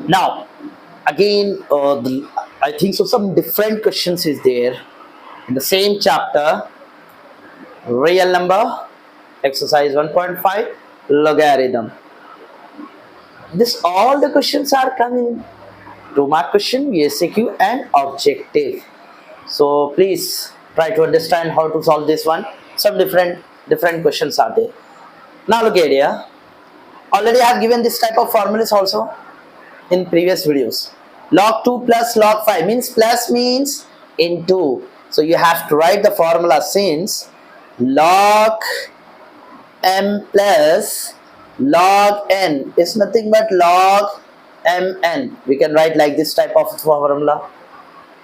Now, again, I think so. Some different questions is there in the same chapter. Real number, exercise 1.5, logarithm. This all the questions are coming. 2 mark question, VSQ and objective. So please try to understand how to solve this one. Some different questions are there. Now look at here. Already I have given this type of formulas also in previous videos. Log 2 plus log 5 means plus means into. So you have to write the formula since log m plus log n is nothing but log mn. We can write like this type of formula.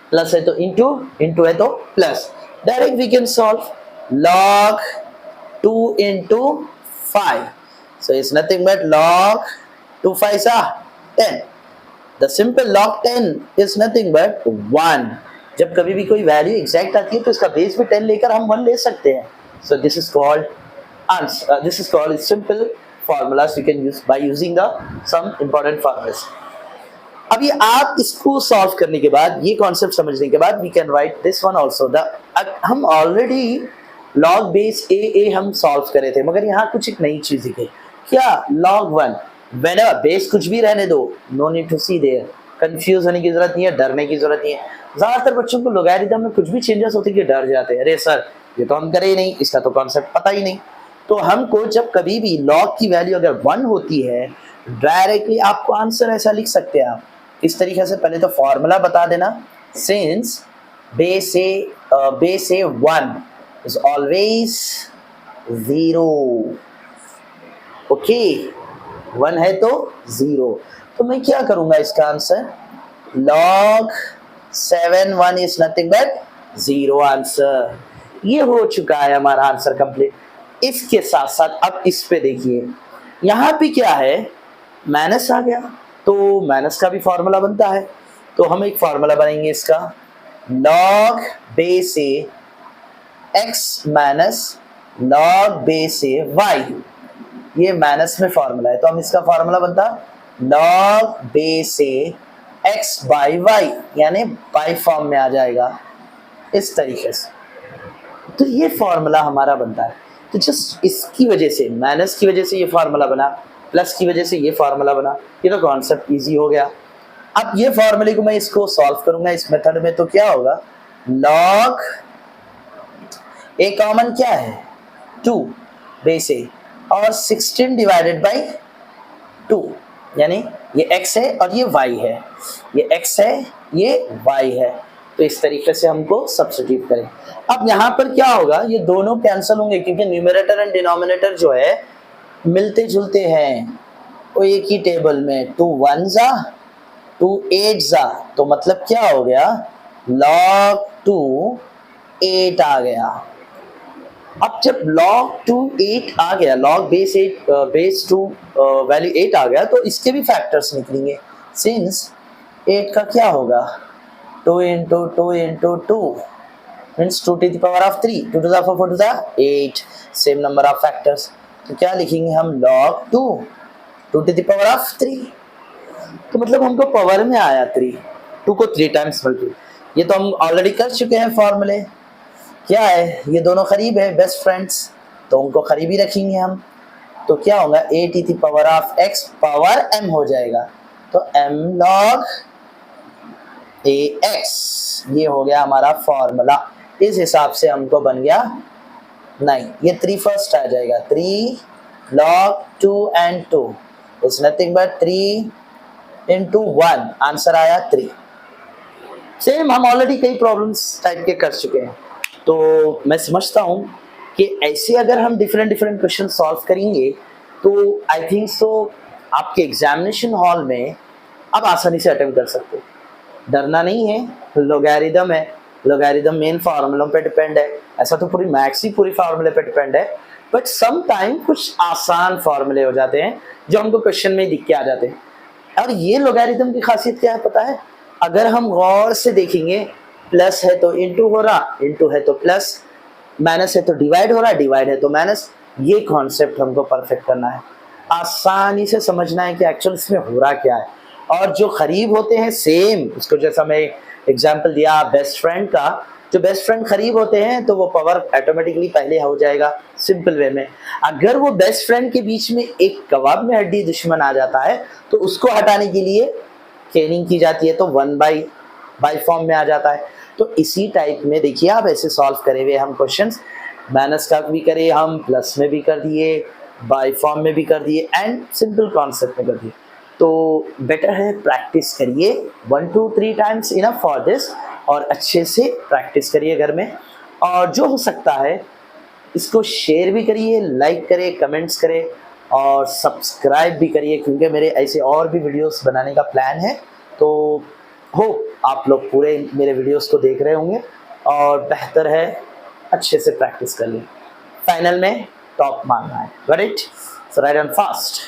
Plus है तो into है तो plus. Direct we can solve log 2 into 5. So it's nothing but log 2 5 are 10. The simple log 10 is nothing but 1. जब कभी भी कोई value exact आती है तो इसका बेस भी 10 लेकर हम 1 ले सकते हैं. So this is called simple formulas you can use by using the some important formulas. अभी आप इसको सॉल्व करने के बाद, ये कॉन्सेप्ट समझने के बाद, we can write this one also. हम ऑलरेडी लॉग बेस ए हम सॉल्व करे थे, मगर यहाँ कुछ एक नई चीज दिखे. क्या? लॉग 1. व्हेनेवर बेस कुछ भी रहने दो, no need to see there. Confuse होने की जरूरत नहीं है, डरने की जरूरत नहीं है. ज्यादातर बच्चों को लोगैरिथम में कुछ भी चेंजेस होते कि डर जाते हैं. अरे सर ये तो हम करे ही नहीं, इसका तो कॉन्सेप्ट पता ही नहीं. तो हमको जब कभी भी लॉग की वैल्यू अगर 1 होती है, डायरेक्टली आपको आंसर ऐसा लिख सकते हैं आप इस तरीके से. पहले तो फॉर्मूला बता देना. Since base A 1 is always 0. Okay, 1 है तो 0. तो मैं क्या करूंगा इसका answer? Log 7 1 is nothing but 0 answer. ये हो चुका है हमारा आंसर कंप्लीट. इसके साथ साथ अब इस पे देखिए, यहाँ पे क्या है? माइनस आ गया, तो माइनस का भी फॉर्मूला बनता है. तो हम एक फॉर्मूला बनाएंगे इसका. Log base A X minus log base A Y. ये माइनस में फॉर्मूला है, तो हम इसका फॉर्मूला बनता log base A X by Y, यानी बाई फॉर्म में आ जाएगा इस तरीके से. तो ये फॉर्मूला हमारा बनता है. तो जस्ट इसकी वजह से, माइनस की वजह से ये फार्मूला बना, प्लस की वजह से ये फार्मूला बना. ये तो कॉन्सेप्ट इजी हो गया. अब ये फार्मूले को मैं इसको सॉल्व करूंगा इस मेथड में, तो क्या होगा? लॉग ए कॉमन क्या है? 2 बेस ए और 16 डिवाइडेड बाई 2, यानी ये x है और ये y है. ये x है, ये y है. तो इस तरीके से हमको सब्स्टिट्यूट करें. अब यहाँ पर क्या होगा? ये दोनों कैंसिल होंगे क्योंकि न्यूमरेटर एंड डिनोमिनेटर जो है मिलते जुलते हैं वो एक ही टेबल में. 2 1 जा 2 8 जा, तो मतलब क्या हो गया? log 2 8 आ गया. अब जब log 2 8 आ गया, log बेस 2 वैल्यू 8 आ गया, तो इसके भी फैक्टर्स निकलेंगे. सिंस 8 का क्या होगा? 2 into 2 into 2 means 2 to the power of 3. 2 to the power 4 to the 8. Same number of factors. तो क्या लिखेंगे हम? log 2 2 to the power of 3. तो मतलब हमको पावर में आया 3. 2 को 3 टाइम्स मल्टीप्लाई. ये तो हम ऑलरेडी कर चुके हैं फॉर्मूले. क्या है? ये दोनों करीब है, बेस्ट फ्रेंड्स, तो उनको करीब ही रखेंगे हम. तो क्या होगा? a to the power of x power m हो जाएगा. तो m log ax, ये हो गया हमारा फॉर्मूला. इस हिसाब से हमको बन गया 9. ये 3 फर्स्ट आ जाएगा. 3 log 2 and 2 is nothing but 3 into 1. Answer आया 3. सेम हम ऑलरेडी कई प्रॉब्लम्स टाइप के कर चुके हैं. तो मैं समझता हूँ कि ऐसे अगर हम डिफरेंट क्वेश्चन सॉल्व करेंगे तो आई थिंक सो आपके एग्जामिनेशन हॉल में आप आसानी से अटेम्प्ट कर सकते हो. डरना नहीं है. लोगैरिथम है, लोगैरिथम मेन फार्मूलों पे डिपेंड है. ऐसा तो पूरी मैथ्स ही पूरी फार्मूले पे डिपेंड है, बट सम टाइम कुछ आसान फार्मूले हो जाते हैं जो हमको क्वेश्चन में दिख के आ जाते हैं. और ये लोगैरिथम की खासियत क्या है पता है? अगर हम गौर से देखेंगे, प्लस है तो इंटू हो रहा, इंटू है तो प्लस, माइनस है तो डिवाइड हो रहा, डिवाइड है तो माइनस. ये कॉन्सेप्ट हमको परफेक्ट करना है, आसानी से समझना है कि एक्चुअल इसमें हो रहा क्या है. और जो करीब होते हैं सेम, उसको जैसा मैं एग्जांपल दिया बेस्ट फ्रेंड का, जो बेस्ट फ्रेंड करीब होते हैं तो वो पावर ऑटोमेटिकली पहले हो जाएगा सिंपल वे में। अगर वो बेस्ट फ्रेंड के बीच में एक कबाब में हड्डी दुश्मन आ जाता है तो उसको हटाने के लिए कैनिंग की जाती है, तो 1/बाई फॉर्म में आ जाता है। तो इसी टाइप में देखिए आप ऐसे सॉल्व करे हुए हम क्वेश्चंस, माइनस का भी करे हम, प्लस में भी कर दिए, बाई फॉर्म में भी कर दिए एंड सिंपल कॉन्सेप्ट में कर दिए। तो बेटर है प्रैक्टिस करिए, 1 to 3 times enough for this, और अच्छे से प्रैक्टिस करिए घर में। और जो हो सकता है इसको शेयर भी करिए, लाइक करिए, कमेंट्स करें और सब्सक्राइब भी करिए, क्योंकि मेरे ऐसे और भी वीडियोस बनाने का प्लान है। तो हो आप लोग पूरे मेरे वीडियोस को देख रहे होंगे और बेहतर है अच्छे से प्रैक्टिस कर लें, फाइनल में टॉप मारना है। Got it? So right and fast.